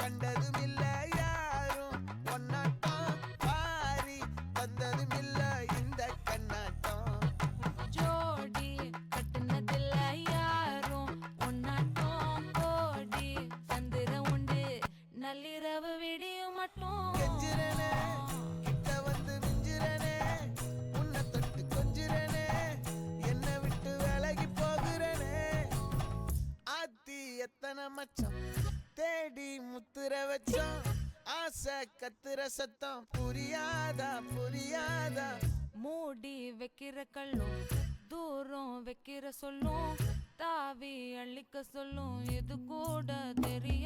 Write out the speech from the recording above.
கண்டதும் இல்ல யாரும் ஒன்னாட்டம் பாரி வந்ததும் இல்ல இந்த கண்ணாட்டம் ஜோடி கட்டுனதில்ல யாரும் ஒன்னாட்டம் கோடி சந்திர உண்டு நள்ளிரவு விடியும் மட்டும் கெஞ்சிரனே கிட்ட வந்து மிஞ்சிரனே உன்னை தொட்டு கொஞ்சிரனே என்னை விட்டு விலகி போகிறனே ஆத்தி எத்தனை மச்சம் தேடி முத்துற வச்சோம் ஆசை கத்துற சத்தம் புரியாதா புரியாதா மூடி வைக்கிற கல்லும் தூரம் வைக்கிற சொல்லும் தாவி அள்ளிக்க சொல்லும் இது கூட தெரியும்